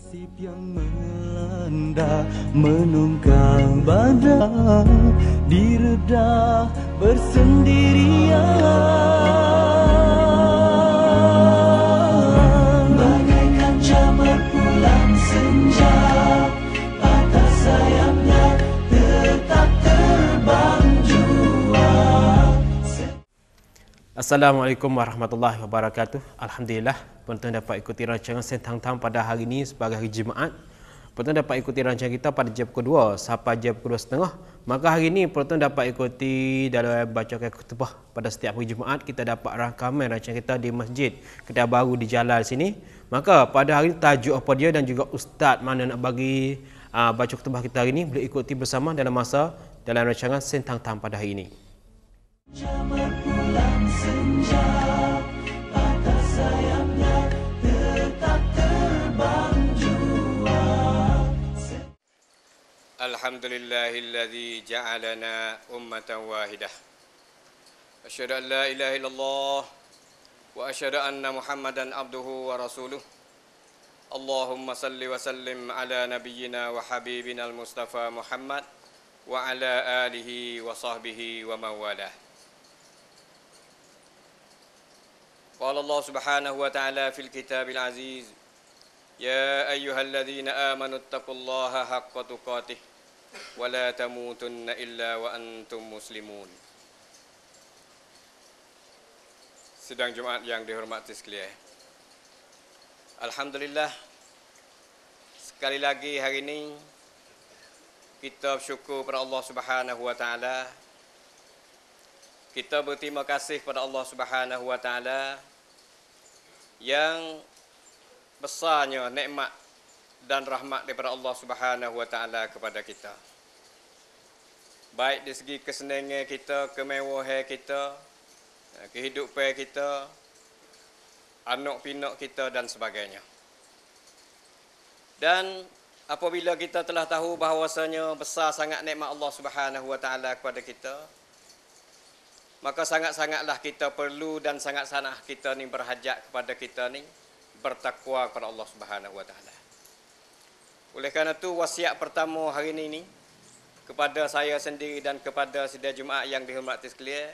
Nasib yang melanda menunggang badan direda bersendirian bagaikan jam berpulang senja patah sayapnya tetap terbang jua. Assalamualaikum warahmatullahi wabarakatuh. Alhamdulillah, penonton dapat ikuti rancangan Sentang Tam pada hari ini sebagai hari Jumaat. Penonton dapat ikuti rancangan kita pada jam kedua sampai jam kedua setengah. Maka hari ini penonton dapat ikuti dalam bacakan khutbah pada setiap hari Jumaat. Kita dapat rakaman rancangan kita di Masjid Kedai Baru di Jalal sini. Maka pada hari ini tajuk apa dia dan juga ustaz mana nak bagi baca khutbah kita hari ini boleh ikuti bersama dalam rancangan Sentang Tam pada hari ini. Jam berpulang senja patah sayapnya tetap terbang jua. Alhamdulillahilladzi ja'alana ummatan wahidah. Asyhadu an la ilaha illallah wa asyhadu anna Muhammadan abduhu wa rasuluh. Allahumma salli wa sallim ala nabiyyina wa habibina al-Mustafa Muhammad wa ala alihi wa sahbihi wa mawalah. Qala Allah subhanahu wa ta'ala fil kitabil aziz, ya ayyuhalladzina amanu taqullaha haqqa tuqatih wa la tamutunna illa wa antum muslimun. Sidang Jumaat yang dihormati sekalian, alhamdulillah, sekali lagi hari ini kita bersyukur kepada Allah subhanahu wa ta'ala. Kita berterima kasih kepada Allah Subhanahu wa taala yang besarnya nikmat dan rahmat daripada Allah Subhanahu wa taala kepada kita. Baik dari segi kesenangan kita, kemewahan kita, kehidupan kita, anak pinak kita dan sebagainya. Dan apabila kita telah tahu bahawasanya besar sangat nikmat Allah Subhanahu wa taala kepada kita, maka sangat-sangatlah kita perlu dan sangat-sangat kita ni berhajat kepada kita ni bertakwa kepada Allah Subhanahu wa taala. Oleh kerana itu wasiat pertama hari ini kepada saya sendiri dan kepada sidang Jumaat yang dihormati sekalian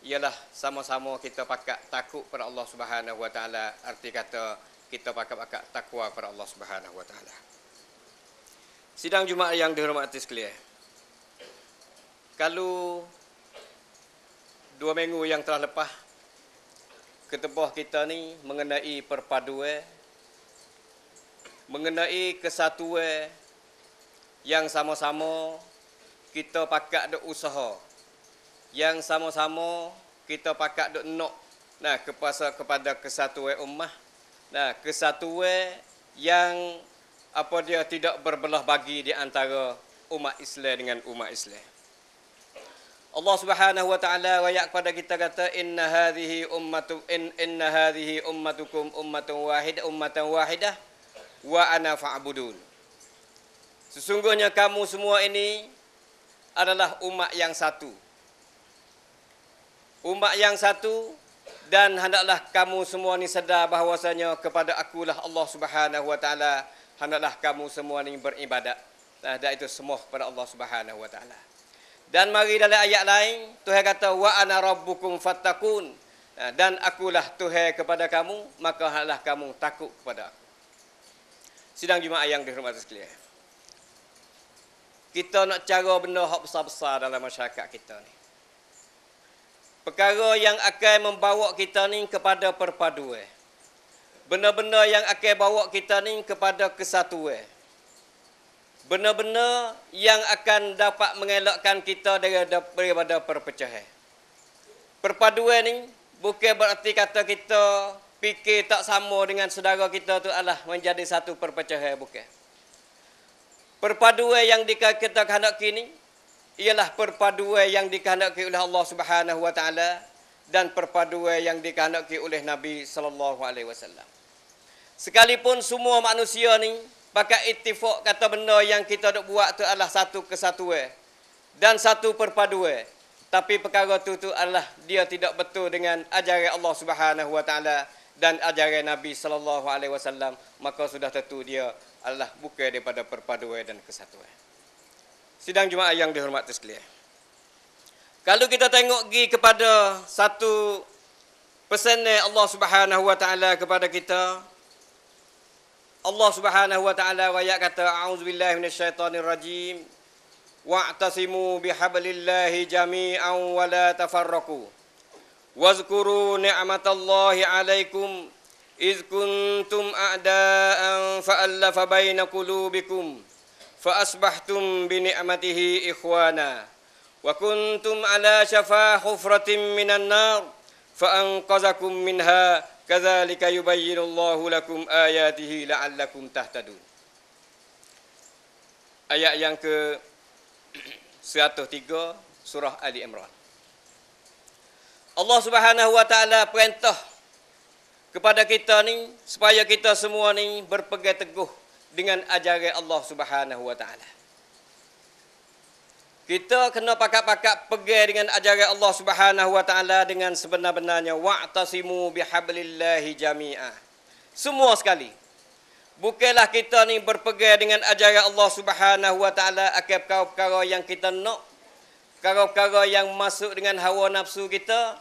ialah sama-sama kita pakat takut kepada Allah Subhanahu wa taala. Arti kata kita pakat takwa kepada Allah Subhanahu wa taala. Sidang Jumaat yang dihormati sekalian, kalau 2 minggu yang telah lepas, khutbah kita ni mengenai perpaduan, mengenai kesatuan yang sama-sama kita pakat duk usaha, yang sama-sama kita pakat duk nak kepada kesatuan ummah, kesatuan yang apa dia tidak berbelah bagi di antara umat Islam dengan umat Islam. Allah Subhanahu wa taala wayak kepada kita kata inna hadhihi ummatukum ummatan wahidah wa ana fa'budun. Sesungguhnya kamu semua ini adalah umat yang satu. Umat yang satu, dan hendaklah kamu semua ni sedar bahawasanya kepada akulah Allah Subhanahu wa taala hendaklah kamu semua ni beribadat. Dan itu semua kepada Allah Subhanahu wa taala. Dan mari dalam ayat lain, Tuhan kata, wa ana rabbukum fattaqun. Dan akulah Tuhan kepada kamu, maka hendaklah kamu takut kepada aku. Sidang Jumaat yang dihormati sekalian, kita nak cara benda hak besar-besar dalam masyarakat kita ni. Perkara yang akan membawa kita ni kepada perpaduan. Benda-benda yang akan bawa kita ni kepada kesatuan. Benar-benar yang akan dapat mengelakkan kita daripada perpecahan. Perpaduan ni bukan berarti kata kita fikir tak sama dengan saudara kita tu adalah menjadi satu perpecahan, bukan. Perpaduan yang kita kehendaki ni ialah perpaduan yang dikehendaki oleh Allah Subhanahu wa taala dan perpaduan yang dikehendaki oleh Nabi sallallahu alaihi wasallam. Sekalipun semua manusia ni pakai ittifaq kata benda yang kita duk buat tu adalah satu kesatuan dan satu perpaduan, tapi perkara tu adalah dia tidak betul dengan ajaran Allah Subhanahu wa taala dan ajaran Nabi sallallahu alaihi wasallam, maka sudah tentu dia adalah bukan daripada perpaduan dan kesatuan. Sidang Jumaat yang dihormati sekalian. Kalau kita tengok pergi kepada satu pesan Allah Subhanahu wa taala kepada kita, Allah Subhanahu wa taala ayat kata a'udzubillahi minasyaitonir rajim wa'tasimu bihablillahi jami'an wa la tafarraqu wazkuru ni'matallahi 'alaikum iz kuntum a'da'an fa'alafa baina qulubikum fa asbahtum bi ni'matihi ikhwana wa kuntum 'ala shafa hufratin minan nar fa anqazakum minha kadzalika yubayyinullahu lakum ayatihi la'allakum tahtadun. Ayat yang ke 103 surah Ali Imran. Allah Subhanahu wa taala perintah kepada kita ni supaya kita semua ni berpegang teguh dengan ajaran Allah Subhanahu wa taala. Kita kena pakat-pakat pegang dengan ajaran Allah Subhanahu wa taala dengan sebenar-benarnya. Wa'tasimu bihablillahi jami'a. Semua sekali. Bukanlah kita ni berpegang dengan ajaran Allah Subhanahu wa taala akan perkara-perkara yang kita nak, perkara-perkara yang masuk dengan hawa nafsu kita,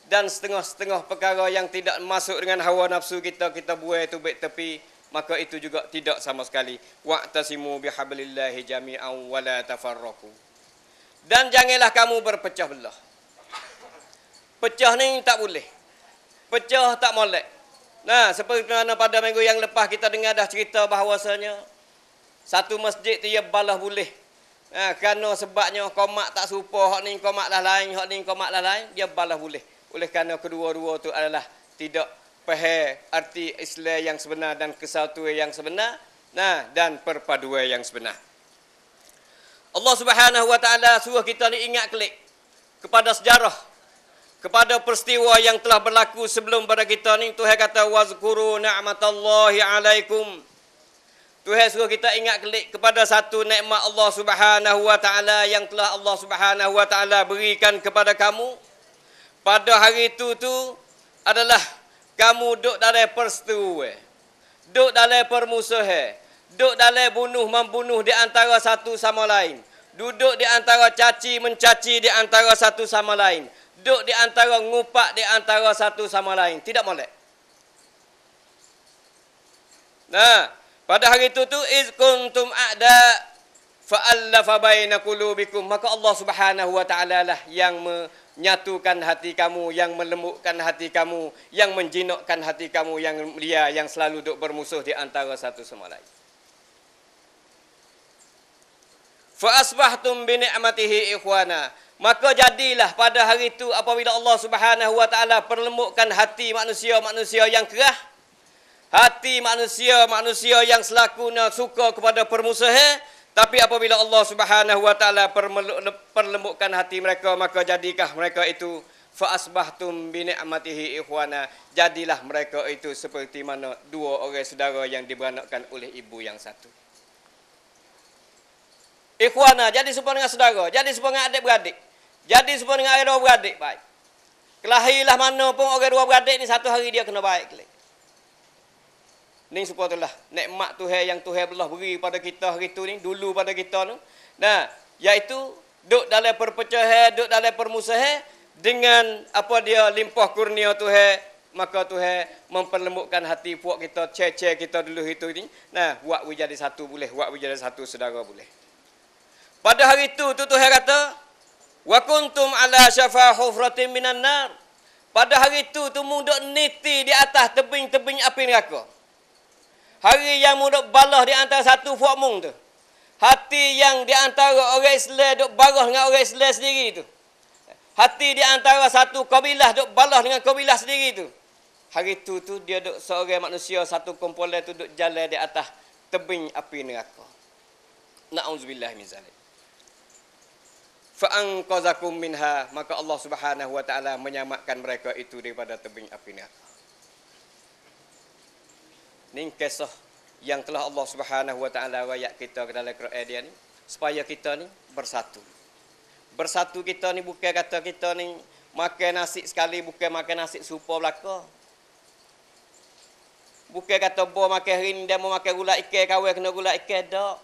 dan setengah-setengah perkara yang tidak masuk dengan hawa nafsu kita buai tu baik tepi, maka itu juga tidak sama sekali. Wa'tasimu bihablillahi jami'an wa la tafarraqu. Dan janganlah kamu berpecah belah. Pecah ni tak boleh. Pecah tak molek. Nah, seperti mana pada minggu yang lepas kita dengar dah cerita bahawasanya satu masjid tu ia balah boleh. Kerana sebabnya komak tak serupa, hak ni komak lah lain, hak ni komak lah lain, dia balah boleh. Oleh kerana kedua-dua tu adalah tidak faham arti Islam yang sebenar dan kesatuan yang sebenar, dan perpaduan yang sebenar. Allah Subhanahu wa taala suruh kita ni ingat kelik kepada sejarah, kepada peristiwa yang telah berlaku sebelum pada kita ni. Tuhan kata wazkuru ni'matallahi 'alaikum. Tuhan suruh kita ingat kelik kepada satu nikmat Allah Subhanahu wa taala yang telah Allah Subhanahu wa taala berikan kepada kamu. Pada hari itu tu adalah kamu duduk dalam perseteruan, duduk dalam permusuhan, duduk dalam bunuh membunuh di antara satu sama lain, duduk di antara caci mencaci di antara satu sama lain, duduk di antara ngupak di antara satu sama lain. Tidak molek. Nah, pada hari itu tu iz kuntum a'da fa'alafa baina qulubikum, maka Allah Subhanahu wa taala lah yang menyatukan hati kamu, yang melembutkan hati kamu, yang menjinakkan hati kamu yang dia yang selalu duk bermusuh di antara satu sama lain. Fa asbahtum bi ni'matihi ikhwana, maka jadilah pada hari itu apabila Allah Subhanahu wa taala perlembutkan hati manusia-manusia yang kerah, hati manusia yang selakuna suka kepada permusuhan, tapi apabila Allah Subhanahu wa taala perlembutkan hati mereka, maka jadikah mereka itu fa asbahtum bi ni'matihi ikhwana, jadilah mereka itu seperti mana dua orang saudara yang diberanakkan oleh ibu yang satu. Ikhwana, jadi serupa dengan saudara, jadi serupa dengan adik-beradik, jadi serupa dengan orang dua beradik baik. Kelahilah mana pun orang dua beradik ni satu hari dia kena baik kelik. Ni serupa itulah nikmat Tuhan yang Tuhan belah beri pada kita hari tu ni, dulu pada kita tu. Nah, iaitu duduk dalam perpecahan, duduk dalam permusuhan, dengan apa dia limpah kurnia Tuhan, maka Tuhan memperlembutkan hati puak kita, ceceh kita dulu itu ni. Nah, buat jadi satu boleh, buat jadi satu saudara boleh. Pada hari itu Tuhan kata wa kuntum ala syafa hufratin minan nar. Pada hari itu tu muduk niti di atas tebing-tebing api neraka. Hari yang muduk balah di antara satu fuak mung tu. Hati yang di antara orang Islam duk barah dengan orang Islam sendiri tu. Hati di antara satu kabilah duk balah dengan kabilah sendiri tu. Hari itu tu dia duk seorang manusia satu kumpulan tu duk jalan di atas tebing api neraka. Na'udzubillah min zalik. Fa'anqazakum minha, maka Allah Subhanahu wa taala menyelamatkan mereka itu daripada tebing api neraka. Ini kisah yang telah Allah Subhanahu wa taala ayat kita ke dalam Quran dia ni supaya kita ni bersatu. Bersatu kita ni bukan kata kita ni makan nasi sekali, bukan makan nasi serupa belaka. Bukan kata bo makan hari ni dia mau makan gula ikan kawan kena gula ikan dak.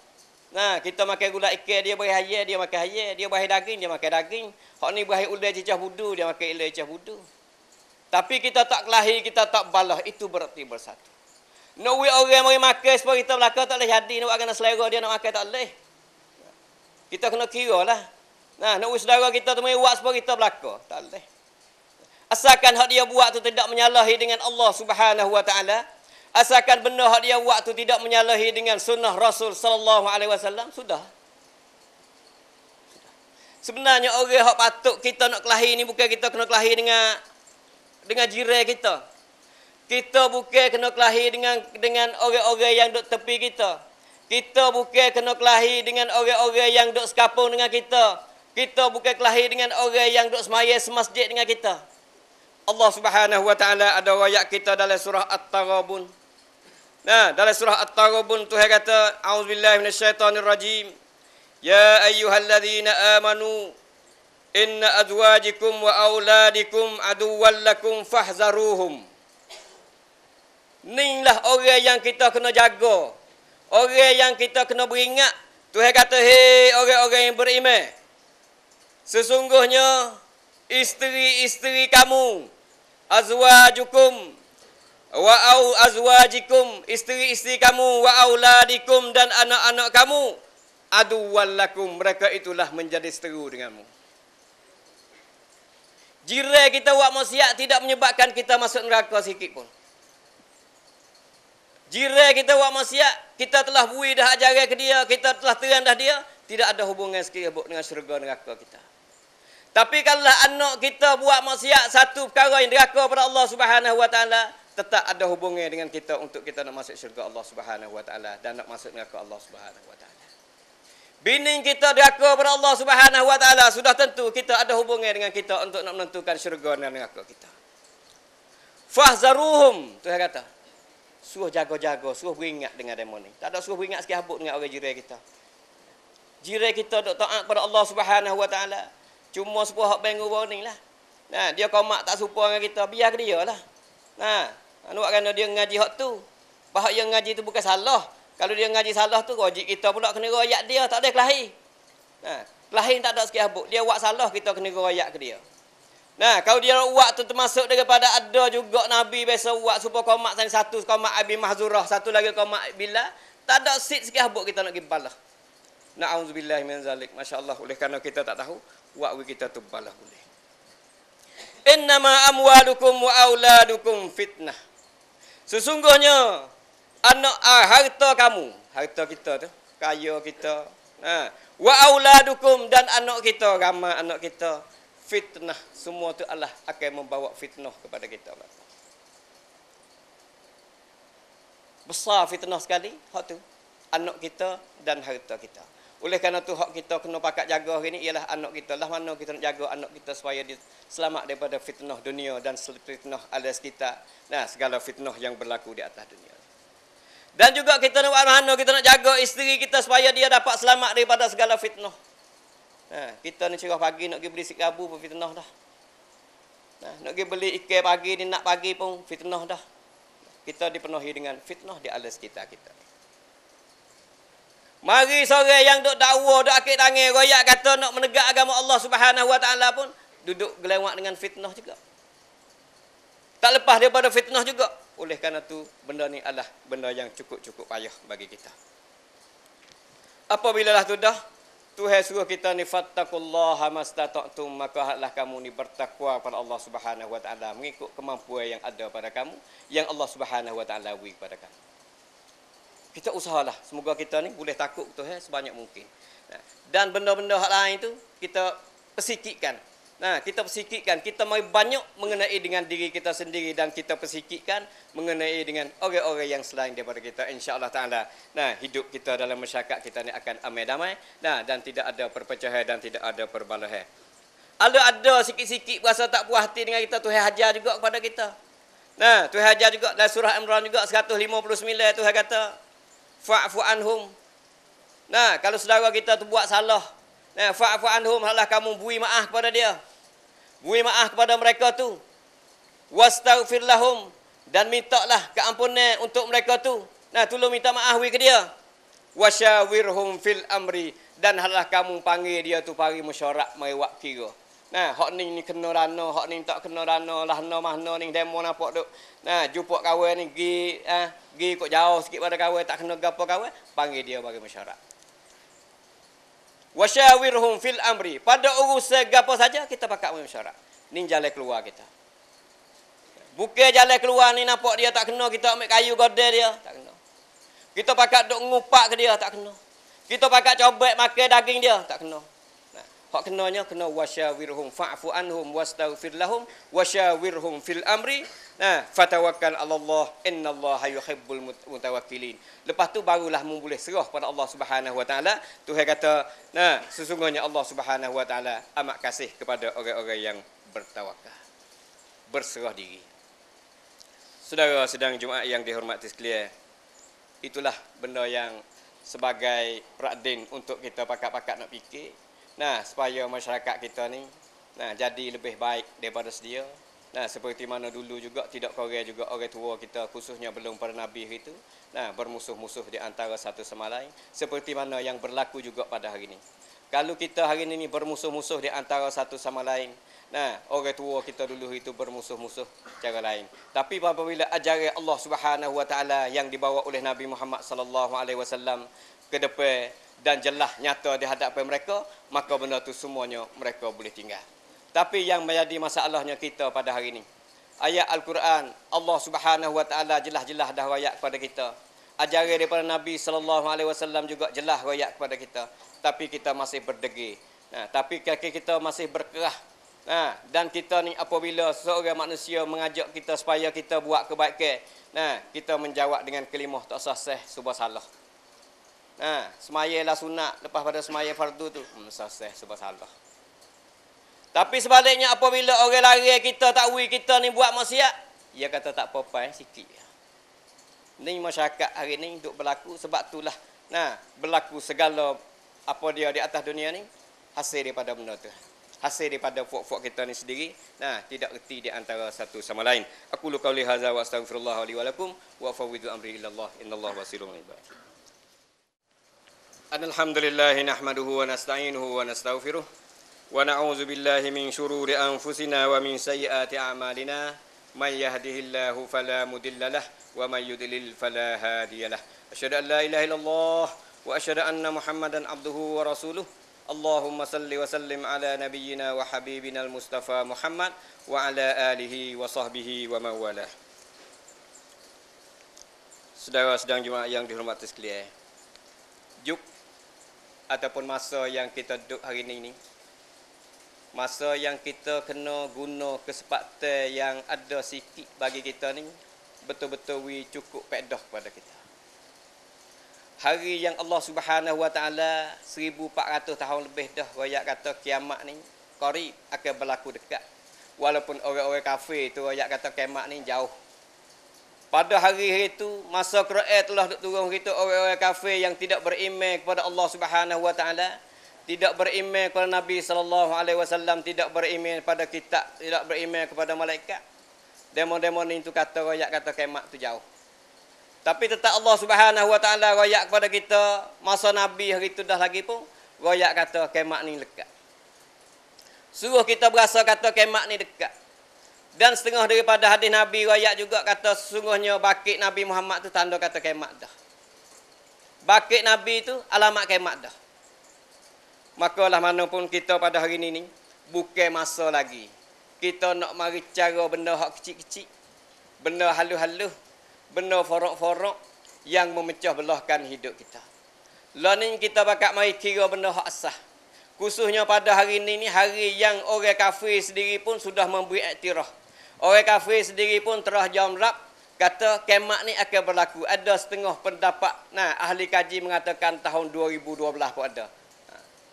Nah, kita makan gula ikan dia beri hayat, dia makan hayat, dia beri daging, dia makan daging. Hak ni beri ulai cicah budu, dia makan ulai cicah budu. Tapi kita tak kelahi, kita tak balah, itu berarti bersatu. Nak orang mari makan supaya kita belaka tak boleh jadi, nak kena selera dia nak makan tak boleh. Kita kena kira lah. Nah, nak saudara kita tu mari buat supaya kita belaka, tak boleh. Asalkan hak dia buat tu tidak menyalahi dengan Allah Subhanahu wa taala, asalkan benda hak dia buat tu tidak menyalahi dengan sunnah Rasul sallallahu alaihi wasallam, sudah. Sebenarnya orang hak patut kita nak kelahi ni bukan kita kena kelahi dengan jiran kita. Kita bukan kena kelahi dengan orang-orang yang duk tepi kita. Kita bukan kena kelahi dengan orang-orang yang duk sekapung dengan kita. Kita bukan kelahi dengan orang yang duk semaya semasjid dengan kita. Allah Subhanahu wa taala ada ayat kita dalam surah At-Taghabun. Nah, dalam surah At-Taghabun Tuhan kata, "A'udzubillahi minasyaitonirrajim. Ya ayyuhalladzina amanu inna azwajikum wa auladikum aduwwan lakum fahzaruhum." Inilah orang yang kita kena jaga. Orang yang kita kena beringat. Tuhan kata, "Hei orang-orang yang beriman, sesungguhnya isteri-isteri kamu, azwajukum wa azwajikum, isteri-isteri kamu, wa auladikum, dan anak-anak kamu, aduwwan lakum, mereka itulah menjadi seteru denganmu." Jiran kita buat maksiat tidak menyebabkan kita masuk neraka sikit pun. Jiran kita buat maksiat, kita telah bui dah ajaran ke dia, kita telah terang dah dia, tidak ada hubungan sikit dengan syurga neraka kita. Tapi kalau anak kita buat maksiat, satu perkara yang neraka pada Allah Subhanahu wa taala, tetap ada hubungan dengan kita untuk kita nak masuk syurga Allah Subhanahu wa taala dan nak masuk neraka Allah Subhanahu wa taala. Bini kita neraka pada Allah Subhanahu wa taala, sudah tentu kita ada hubungan dengan kita untuk nak menentukan syurga dan neraka kita. Fahzaruhum, Tuhan kata, suruh jaga-jaga, suruh beringat dengan demo ni. Tak ada suruh beringat sikit habuk dengan orang jiran kita. Jiran kita duk taat pada Allah Subhanahu wa taala. Cuma sepuh hak bangun warning lah. Nah, dia komak tak serupa dengan kita, biar ke dia lah. Nah, nak kerana dia ngaji hak tu. Bahak yang ngaji tu bukan salah. Kalau dia ngaji salah tu, wajib kita pula kena royak dia, tak ada kelahi. Nah, kelahi tak ada sikit habuk. Dia buat salah, kita kena royak ke dia. Nah, kalau dia buat tu termasuk daripada ada juga Nabi biasa buat supaya komak satu komak Abi Mahzurah, satu lagi komak Bilal, tak ada sit sikit habuk kita nak pergi balah. Na'udzubillahi min zalik. Masya-Allah, oleh kerana kita tak tahu, buat kita tu balah boleh. Innama amwalukum wa auladukum fitnah. Sesungguhnya harta kamu, harta kita tu, kaya kita, wa auladukum, dan anak kita, ramai anak kita, fitnah, semua tu Allah akan membawa fitnah kepada kita. Besar fitnah sekali hak tu, anak kita dan harta kita. Oleh kerana tu hak kita kena pakat jaga hari ni ialah anak kita. Lah mana kita nak jaga anak kita supaya dia selamat daripada fitnah dunia dan fitnah alas kita. Nah, segala fitnah yang berlaku di atas dunia. Dan juga kita nak mana kita nak jaga isteri kita supaya dia dapat selamat daripada segala fitnah. Nah, kita ni cerah pagi nak pergi beli sikabu pun fitnah dah. Nah, nak pergi beli ikan pagi ni nak pagi pun fitnah dah. Kita dipenuhi dengan fitnah di alas kita. Mari sore yang duk dakwa, duk akid tangan, royak kata nak menegak agama Allah Subhanahu wa taala pun duduk gelewak dengan fitnah juga. Tak lepas daripada fitnah juga. Oleh kerana tu benda ni adalah benda yang cukup payah bagi kita. Apabila lah tu dah, Tuhan suruh kita ni fattaqullaha mastata'tum, maka hendaklah kamu ni bertakwa kepada Allah Subhanahu wa taala mengikut kemampuan yang ada pada kamu, yang Allah Subhanahu wa taala beri kepada kamu. Kita usahalah semoga kita ni boleh takut Tuhan sebanyak mungkin. Dan benda-benda hal lain tu kita persikitkan. Nah, kita persikitkan, kita mai banyak mengenai dengan diri kita sendiri dan kita persikitkan mengenai dengan orang-orang yang selain daripada kita, insya-Allah taala. Nah, hidup kita dalam masyarakat kita ni akan amai damai, nah, dan tidak ada perpecahan dan tidak ada perbalahan. Ada sikit-sikit rasa tak puas hati dengan kita, Tuhan hajar juga kepada kita. Nah, Tuhan hajar juga dalam surah Imran juga 159 Tuhan kata fa'fu anhum. Nah, kalau saudara kita tu buat salah, nah, fa'fu anhum, hendaklah kamu beri maaf kepada dia. Beri maaf kepada mereka tu. Wastaghfir lahum, Dan mintalah keampunan untuk mereka tu. Nah, tolong minta maaf ke dia. Wasyawirhum fil amri. Dan hendaklah kamu panggil dia tu pari mesyuarat mewak kira. Nah, hak ni kena rana, hak ni tak kena rana, lah no mahno ni demo nampak duk. Nah, jumpa kawan ni gi kok jauh sikit pada kawan, tak kena gapo kawan, panggil dia bagi mesyuarat. Wasyawirhum fil amri. Pada urusan gapo saja kita pakat mesyuarat. Ni jalan keluar kita. Bukan jalan keluar ni nampak dia tak kena, kita ambil kayu godel dia, tak kena. Kita pakat duk ngupak ke dia, tak kena. Kita pakat cobek makan daging dia, tak kena. Hak kenanya kena wasyawirhum fa'fu anhum wastaghfir lahum wasyawirhum fil amri. Nah, fatawakkal 'ala Allah innallaha yuhibbul mutawakkilin. Lepas tu barulah mu boleh serah pada Allah Subhanahu wa taala. Tuhan kata, nah, sesungguhnya Allah Subhanahu wa taala amat kasih kepada orang-orang yang bertawakal. Berserah diri. Saudara sedang Jumaat yang dihormati sekalian. Itulah benda yang sebagai peradin untuk kita pakat-pakat nak fikir. Nah, supaya masyarakat kita ni jadi lebih baik daripada sedia. Nah, seperti mana dulu juga tidak kurang juga orang tua kita khususnya belum para nabi itu, bermusuh-musuh di antara satu sama lain, seperti mana yang berlaku juga pada hari ini. Kalau kita hari ini bermusuh-musuh di antara satu sama lain, orang tua kita dulu itu bermusuh-musuh cara lain. Tapi apabila ajaran Allah Subhanahu wa taala yang dibawa oleh Nabi Muhammad sallallahu alaihi wasallam ke depan dan jelas nyata di hadapan mereka, maka benda tu semuanya mereka boleh tinggal. Tapi yang menjadi masalahnya kita pada hari ini, ayat Al-Quran Allah Subhanahu wa taala jelas-jelas dah royak kepada kita. Ajaran daripada Nabi sallallahu alaihi wasallam juga jelas royak kepada kita, tapi kita masih berdegil. Tapi kaki kita masih berkerah. Dan kita ni apabila seorang manusia mengajak kita supaya kita buat kebaikan, kita menjawab dengan kalimah tak sah subah salah. Semayalah sunat, lepas pada semaya fardu tu sah subah salah. Tapi sebaliknya apabila orang lari kita takwi kita ni buat maksiat, dia kata tak apa-apa sikit. Ni masyarakat hari ni duk berlaku, sebab itulah berlaku segala apa dia di atas dunia ni hasil daripada benda tu. Hasil daripada fok-fok kita ni sendiri, tidak reti di antara satu sama lain. Aku lu qauli hadza wa astaghfirullah li wa lakum wa fawwidu amri ila Allah innallaha basirun bil ibad. Alhamdulillah nahmaduhu wa nasta'inuhu wa nastaghfiruh wa na'udzu billahi min shururi anfusina wa min sayyiati a'malina may yahdihillahu fala mudilla lahu wa may yudlil fala hadiyalah. Asyhadu an la ilaha illallah wa asyhadu anna Muhammadan abduhu wa rasuluh. Allahumma salli wa sallim ala nabiyyina wa habibina al-Mustafa Muhammad wa ala alihi wa sahbihi wa mawalah. Saudara sedang Jumaat yang dihormati sekalian. Juk ataupun masa yang kita duduk hari ini, masa yang kita kena guna kesempatan yang ada sikit bagi kita ni, betul-betul cukup pedah kepada kita. Hari yang Allah Subhanahu wa taala 1400 tahun lebih dah royak kata kiamat ni qarib akan berlaku dekat. Walaupun orang-orang kafir tu royak kata kiamat ni jauh. Pada hari itu masa Quran telah turun kita orang-orang kafir yang tidak beriman kepada Allah Subhanahu wa taala, tidak beriman kepada Nabi sallallahu alaihi wasallam, tidak beriman pada kitab, tidak beriman kepada malaikat. Demo-demo ni tu kata royak kata kiamat tu jauh. Tapi tetap Allah Subhanahu wa taala royak kepada kita masa Nabi hari itu dah lagi pun royak kata kiamat ni dekat. Suruh kita berasa kata kiamat ni dekat. Dan setengah daripada hadis Nabi royak juga kata sesungguhnya bakit Nabi Muhammad tu tanda kata kiamat dah. Bakit Nabi tu alamat kiamat dah. Makalah manapun kita pada hari ini ni bukan masa lagi kita nak mari cara benda hak kecil-kecil, benda halus-halus, benda forok-forok yang memecah belahkan hidup kita. Lain kita bakal mari kira benda hak asah. Khususnya pada hari ini ni hari yang orang kafir sendiri pun sudah memberi iktiraf. Orang kafir sendiri pun telah jamrap kata kiamat ni akan berlaku. Ada setengah pendapat ahli kaji mengatakan tahun 2012 pun ada.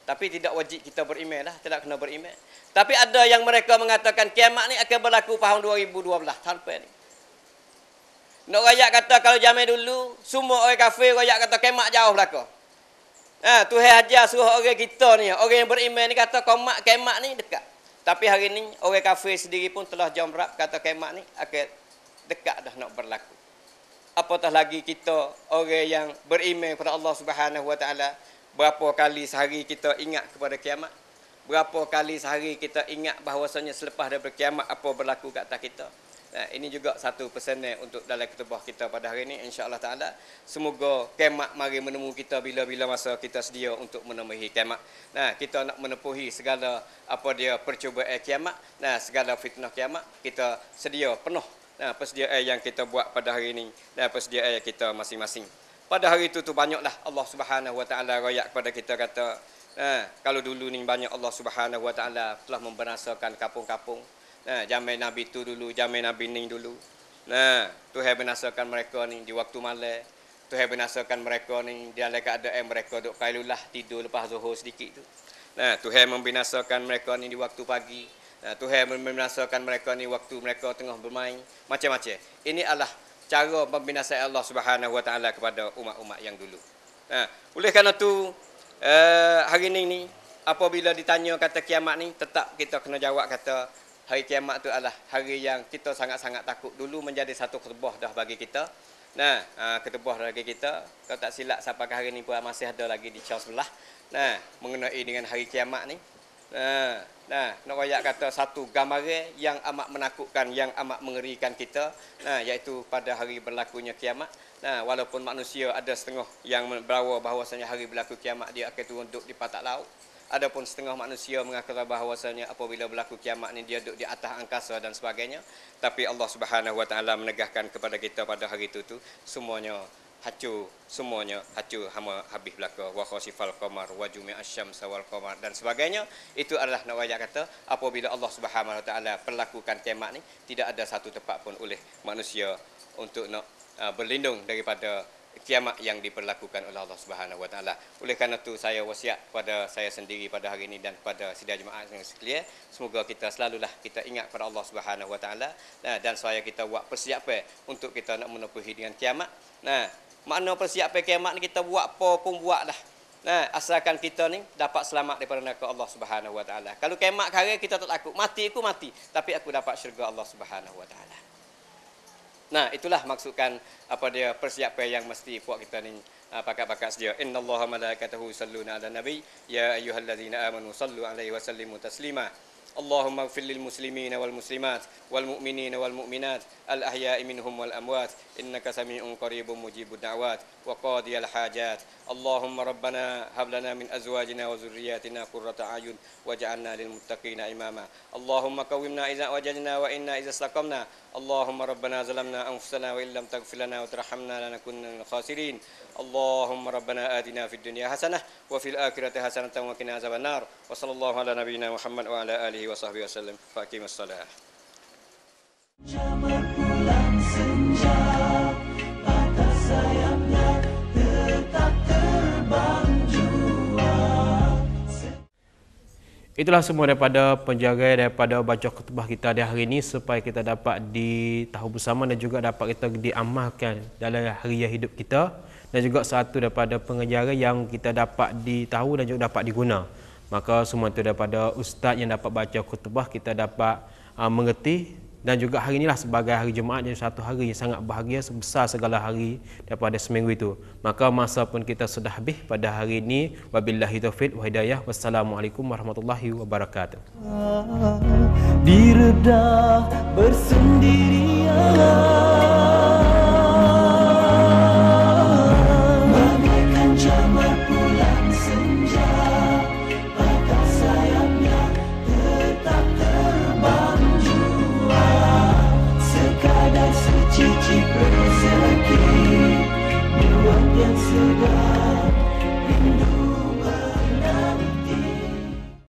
Tapi tidak wajib kita beriman lah, tidak kena beriman. Tapi ada yang mereka mengatakan kiamat ni akan berlaku tahun 2012 sampai ni. Nak rakyat kata kalau zaman dulu semua orang kafir rakyat kata kiamat jauh belaka. Tuhan ajar suruh orang kita ni, orang yang beriman ni kata kiamat ni dekat. Tapi hari ni orang kafir sendiri pun telah jamrap kata kiamat ni akan dekat dah nak berlaku. Apatah lagi kita orang yang beriman kepada Allah Subhanahu Wa Taala, berapa kali sehari kita ingat kepada kiamat? Berapa kali sehari kita ingat bahawasanya selepas daripada kiamat apa berlaku kat atas kita? Nah, ini juga satu pesanan untuk dalam ketubah kita pada hari ini, insya-Allah taala. Semoga kiamat mari menemu kita bila-bila masa kita sedia untuk menemui kiamat. Nah, kita nak menepuhi segala apa dia percubaan kiamat, nah segala fitnah kiamat, kita sedia penuh. Nah, persediaan yang kita buat pada hari ini dan persediaan kita masing-masing. Pada hari itu tu banyaklah Allah Subhanahu Wa Taala royak kepada kita kata, nah, kalau dulu ni banyak Allah Subhanahu Wa Taala telah membinasakan kampung-kampung. Nah, zaman Nabi tu dulu, zaman Nabi ni dulu. Nah, Tuhan binasakan mereka ni di waktu malam. Tuhan binasakan mereka ni dalam keadaan mereka duk kailulah tidur lepas zuhur sedikit tu. Nah, Tuhan membinasakan mereka ni di waktu pagi. Nah, Tuhan membinasakan mereka ni waktu mereka tengah bermain. Macam-macam. Ini adalah cara pembinasaan Allah Subhanahu Wa Taala kepada umat-umat yang dulu. Nah, oleh kerana tu hari ni apabila ditanya kata kiamat ni, tetap kita kena jawab kata hari kiamat tu adalah hari yang kita sangat-sangat takut. Dulu menjadi satu ketubah dah bagi kita. Nah, ketubah bagi kita. Kalau tak silap sampai hari ni pun masih ada lagi di caw sebelah. Nah, mengenai dengan hari kiamat ni. Nah, nak royak kata satu gambaran yang amat menakutkan, yang amat mengerikan kita. Nah, iaitu pada hari berlakunya kiamat. Nah, walaupun manusia ada setengah yang membawa bahawasanya hari berlaku kiamat dia akan turun duduk di patak laut. Adapun setengah manusia mengatakan bahawasanya apabila berlaku kiamat ni dia duduk di atas angkasa dan sebagainya. Tapi Allah Subhanahu Wa Taala menegahkan kepada kita pada hari itu tu semuanya hancur, semuanya hancur, hama habis belaka. Wa khasifal qamar wa jumi'a asy-syamsa wal qamar dan sebagainya. Itu adalah nak wajah kata apabila Allah Subhanahu Wa Taala perlakukan kiamat ni tidak ada satu tempat pun oleh manusia untuk nak berlindung daripada kiamat yang diperlakukan oleh Allah Subhanahu Wa Taala. Oleh kerana itu saya wasiat pada saya sendiri pada hari ini dan pada sidang jemaah yang sekalian, semoga kita selalulah kita ingat pada Allah Subhanahu Wa Taala dan supaya kita buat persiapan untuk kita nak menepuhi dengan kiamat. Nah, makna persiapan kiamat ni kita buat apa pun buat dah. Nah, asalkan kita ni dapat selamat daripada neraka Allah Subhanahu Wa Taala. Kalau kiamat kali kita tak takut, mati aku mati, tapi aku dapat syurga Allah Subhanahu Wa Taala. Nah, itulah maksudkan apa dia persiapan yang mesti buat kita ni pakat-pakat sedia. Innallaha malaikatahu yusalluna 'alan nabi ya ayyuhallazina amanu sallu 'alaihi wa sallimu taslima. Allahumma ighfir lil muslimina wal muslimat wal mu'minina wal mu'minat al ahya'i minhum wal amwat innaka sami'un qaribun mujibud da'wat wa qadiyal hajat. Allahumma rabbana hab lana min azwajina wa dhurriyyatina qurrata a'yun waj'alna lil muttaqina imama. Allahumma qawwimna idza wajadna wa inna idza istaqamna. Allahumma rabbana zalamna anfusana wa illam taghfir lana wa tarhamna lanakunanna minal khasirin. Allahumma rabbana atina fid dunya hasanah wa fil akhirati hasanatan wa qina azabannar. Wa sallallahu ala nabiyyina Muhammad wa ala alihi wa sahbihi wasallam. Faqimus salah. Jamar pulang senja, patah sayapnya tetap terbang jua. Itulah semua daripada penjaga daripada baca khutbah kita di hari ini supaya kita dapat ditahu bersama dan juga dapat kita diamalkan dalam hari hidup kita dan juga satu daripada pengajaran yang kita dapat ditahu dan juga dapat diguna. Maka semua itu daripada ustaz yang dapat baca khutbah kita dapat mengerti dan juga hari inilah sebagai hari Jumaat jadi satu hari yang sangat bahagia sebesar segala hari daripada seminggu itu. Maka masa pun kita sudah habis pada hari ini. Wabillahi taufiq wa hidayah. Wassalamualaikum warahmatullahi wabarakatuh. Diredah bersendirian.